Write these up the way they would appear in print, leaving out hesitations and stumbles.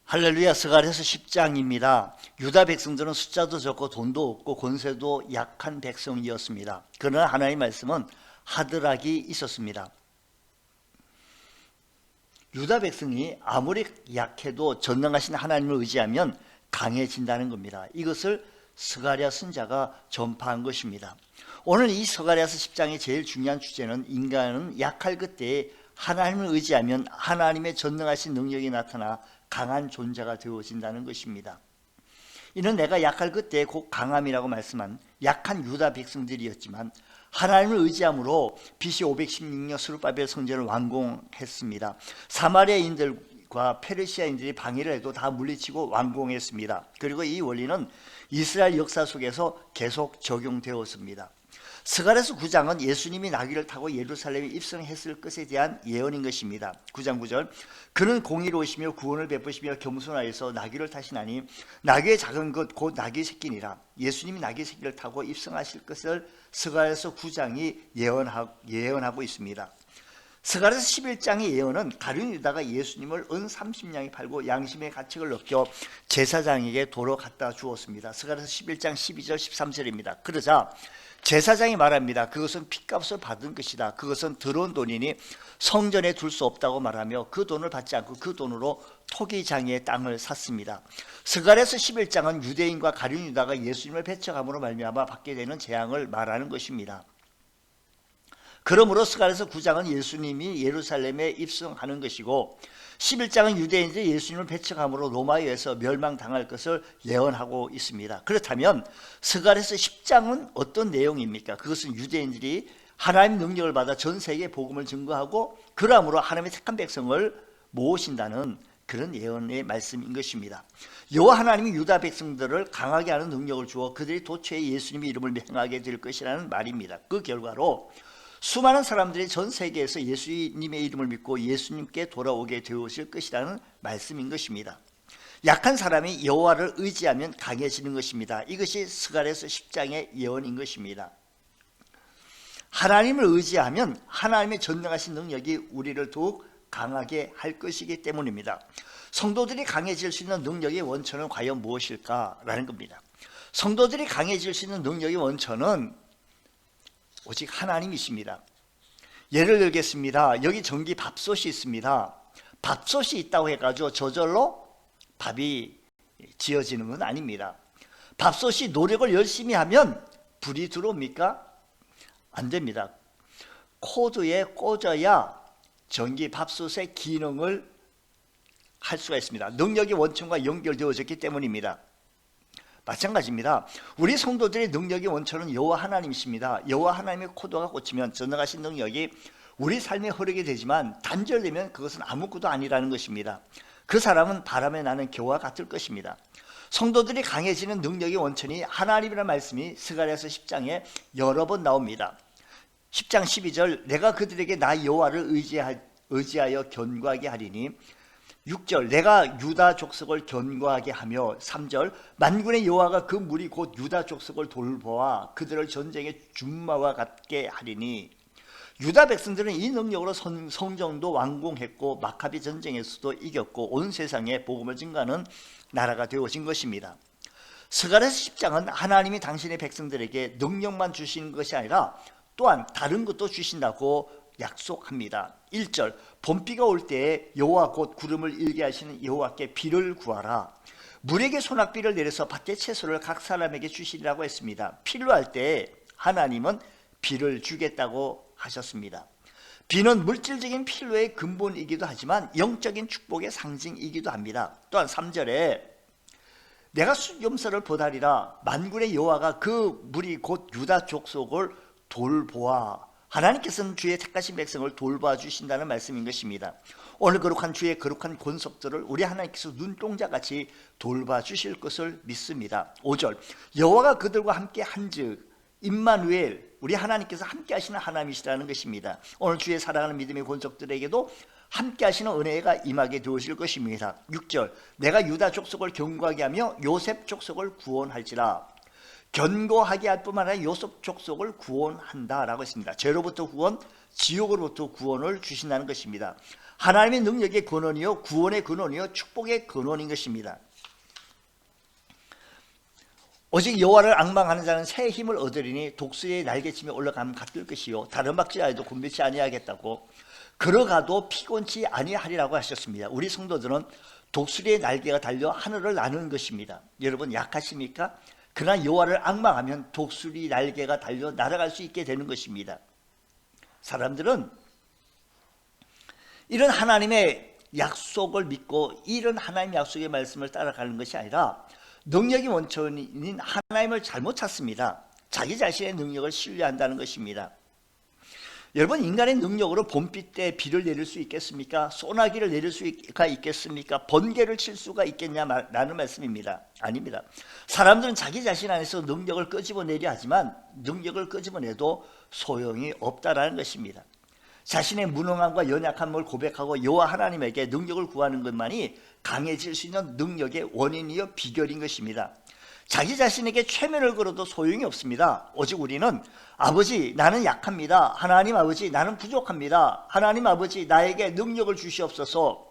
할렐루야. 스가랴서 10장입니다. 유다 백성들은 숫자도 적고 돈도 없고 권세도 약한 백성이었습니다. 그러나 하나님의 말씀은 하드락이 있었습니다. 유다 백성이 아무리 약해도 전능하신 하나님을 의지하면 강해진다는 겁니다. 이것을 스가랴 선지자가 전파한 것입니다. 오늘 이 스가랴서 10장의 제일 중요한 주제는 인간은 약할 그때에 하나님을 의지하면 하나님의 전능하신 능력이 나타나 강한 존재가 되어진다는 것입니다. 이는 내가 약할 그때에 곧 강함이라고 말씀한 약한 유다 백성들이었지만 하나님을 의지함으로 BC 516년 스룹바벨 성전을 완공했습니다. 사마리아인들과 페르시아인들이 방해를 해도 다 물리치고 완공했습니다. 그리고 이 원리는 이스라엘 역사 속에서 계속 적용되었습니다. 스가랴서 9장은 예수님이 나귀를 타고 예루살렘에 입성했을 것에 대한 예언인 것입니다. 9장 9절, 그는 공의로우시며 구원을 베푸시며 겸손하여서 나귀를 타시나니 나귀의 작은 것 곧 나귀 새끼니라. 예수님이 나귀 새끼를 타고 입성하실 것을 스가랴서 9장이 예언하고 있습니다. 스가랴서 11장의 예언은 가룟 유다가 예수님을 은 30냥에 팔고 양심의 가책을 느껴 제사장에게 도로 갖다 주었습니다. 스가랴서 11장 12절 13절입니다. 그러자 제사장이 말합니다. 그것은 핏값을 받은 것이다. 그것은 들어온 돈이니 성전에 둘 수 없다고 말하며 그 돈을 받지 않고 그 돈으로 토기장의 땅을 샀습니다. 스가랴서 11장은 유대인과 가룟 유다가 예수님을 배척함으로 말미암아 받게 되는 재앙을 말하는 것입니다. 그러므로 스가랴서 9장은 예수님이 예루살렘에 입성하는 것이고 11장은 유대인들이 예수님을 배척함으로 로마에 의해서 멸망당할 것을 예언하고 있습니다. 그렇다면 스가랴서 10장은 어떤 내용입니까? 그것은 유대인들이 하나님의 능력을 받아 전 세계에 복음을 증거하고 그러므로 하나님의 택한 백성을 모으신다는 그런 예언의 말씀인 것입니다. 여호와 하나님이 유다 백성들을 강하게 하는 능력을 주어 그들이 도처에 예수님의 이름을 맹하게 될 것이라는 말입니다. 그 결과로 수많은 사람들이 전 세계에서 예수님의 이름을 믿고 예수님께 돌아오게 되어질 것이라는 말씀인 것입니다. 약한 사람이 여호와를 의지하면 강해지는 것입니다. 이것이 스가랴서 10장의 예언인 것입니다. 하나님을 의지하면 하나님의 전능하신 능력이 우리를 더욱 강하게 할 것이기 때문입니다. 성도들이 강해질 수 있는 능력의 원천은 과연 무엇일까라는 겁니다. 성도들이 강해질 수 있는 능력의 원천은 오직 하나님이십니다. 예를 들겠습니다. 여기 전기 밥솥이 있습니다. 밥솥이 있다고 해가지고 저절로 밥이 지어지는 건 아닙니다. 밥솥이 노력을 열심히 하면 불이 들어옵니까? 안 됩니다. 코드에 꽂아야 전기 밥솥의 기능을 할 수가 있습니다. 능력의 원천과 연결되어졌기 때문입니다. 마찬가지입니다. 우리 성도들의 능력의 원천은 여호와 하나님이십니다. 여호와 하나님의 코드가 꽂히면 전능하신 능력이 우리 삶에 흐르게 되지만 단절되면 그것은 아무것도 아니라는 것입니다. 그 사람은 바람에 나는 겨와 같을 것입니다. 성도들이 강해지는 능력의 원천이 하나님이라는 말씀이 스가랴서 10장에 여러 번 나옵니다. 10장 12절, 내가 그들에게 나 여호와를 의지하여 견고하게 하리니 6절, 내가 유다 족속을 견고하게 하며 3절, 만군의 여호와가 그 무리 곧 유다 족속을 돌보아 그들을 전쟁의 준마와 같게 하리니. 유다 백성들은 이 능력으로 성전도 완공했고 마카비 전쟁에서도 이겼고 온 세상에 복음을 증거하는 나라가 되어진 것입니다. 스가랴서 10장은 하나님이 당신의 백성들에게 능력만 주시는 것이 아니라 또한 다른 것도 주신다고 약속합니다. 1절, 봄비가 올 때에 여호와 곧 구름을 일게 하시는 여호와께 비를 구하라. 물에게 소낙비를 내려서 밭의 채소를 각 사람에게 주시리라고 했습니다. 필요할 때에 하나님은 비를 주겠다고 하셨습니다. 비는 물질적인 필요의 근본이기도 하지만 영적인 축복의 상징이기도 합니다. 또한 3절에 내가 염소를 보다리라. 만군의 여호와가 그 무리 곧 유다 족속을 돌보아. 하나님께서는 주의 택하신 백성을 돌봐 주신다는 말씀인 것입니다. 오늘 거룩한 주의 거룩한 권속들을 우리 하나님께서 눈동자같이 돌봐 주실 것을 믿습니다. 5절, 여호와가 그들과 함께 한즉 임마누엘, 우리 하나님께서 함께 하시는 하나님이시라는 것입니다. 오늘 주의 사랑하는 믿음의 권속들에게도 함께 하시는 은혜가 임하게 되어질 것입니다. 6절, 내가 유다 족속을 견고하게 하며 요셉 족속을 구원할지라. 견고하게 할 뿐만 아니라 요셉 족속을 구원한다라고 했습니다. 죄로부터 구원, 지옥으로부터 구원을 주신다는 것입니다. 하나님의 능력의 근원이요, 구원의 근원이요, 축복의 근원인 것입니다. 오직 여호와를 앙망하는 자는 새 힘을 얻으리니 독수리의 날개침에 올라가면 갓들 것이요 다른 박지하여도 곤비치 아니하겠다고 걸어가도 피곤치 아니하리라고 하셨습니다. 우리 성도들은 독수리의 날개가 달려 하늘을 나누는 것입니다. 여러분 약하십니까? 그러나 여호와를 앙망하면 독수리 날개가 달려 날아갈 수 있게 되는 것입니다. 사람들은 이런 하나님의 약속을 믿고 이런 하나님의 약속의 말씀을 따라가는 것이 아니라 능력의 원천인 하나님을 잘못 찾습니다. 자기 자신의 능력을 신뢰한다는 것입니다. 여러분 인간의 능력으로 봄비 때 비를 내릴 수 있겠습니까? 소나기를 내릴 수가 있겠습니까? 번개를 칠 수가 있겠냐라는 말씀입니다. 아닙니다. 사람들은 자기 자신 안에서 능력을 끄집어내려 하지만 능력을 끄집어내도 소용이 없다라는 것입니다. 자신의 무능함과 연약함을 고백하고 여호와 하나님에게 능력을 구하는 것만이 강해질 수 있는 능력의 원인이요 비결인 것입니다. 자기 자신에게 최면을 걸어도 소용이 없습니다. 오직 우리는 아버지 나는 약합니다. 하나님 아버지 나는 부족합니다. 하나님 아버지 나에게 능력을 주시옵소서.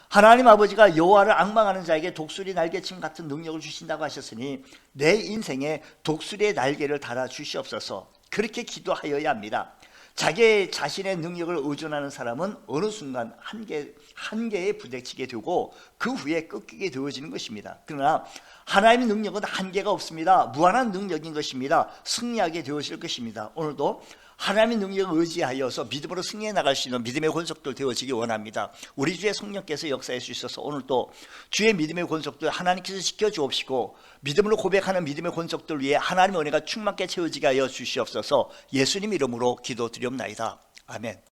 하나님 아버지가 여호와를 앙망하는 자에게 독수리 날개침 같은 능력을 주신다고 하셨으니 내 인생에 독수리의 날개를 달아 주시옵소서. 그렇게 기도하여야 합니다. 자기 자신의 능력을 의존하는 사람은 어느 순간 한계에 부딪히게 되고 그 후에 꺾이게 되어지는 것입니다. 그러나 하나님의 능력은 한계가 없습니다. 무한한 능력인 것입니다. 승리하게 되어질 것입니다. 오늘도 하나님의 능력을 의지하여서 믿음으로 승리해 나갈 수 있는 믿음의 권속들 되어지기 원합니다. 우리 주의 성령께서 역사해 주셔서 오늘도 주의 믿음의 권속들 하나님께서 지켜주옵시고 믿음으로 고백하는 믿음의 권속들 위해 하나님의 은혜가 충만케 채워지게 하여 주시옵소서. 예수님 이름으로 기도드리옵나이다. 아멘.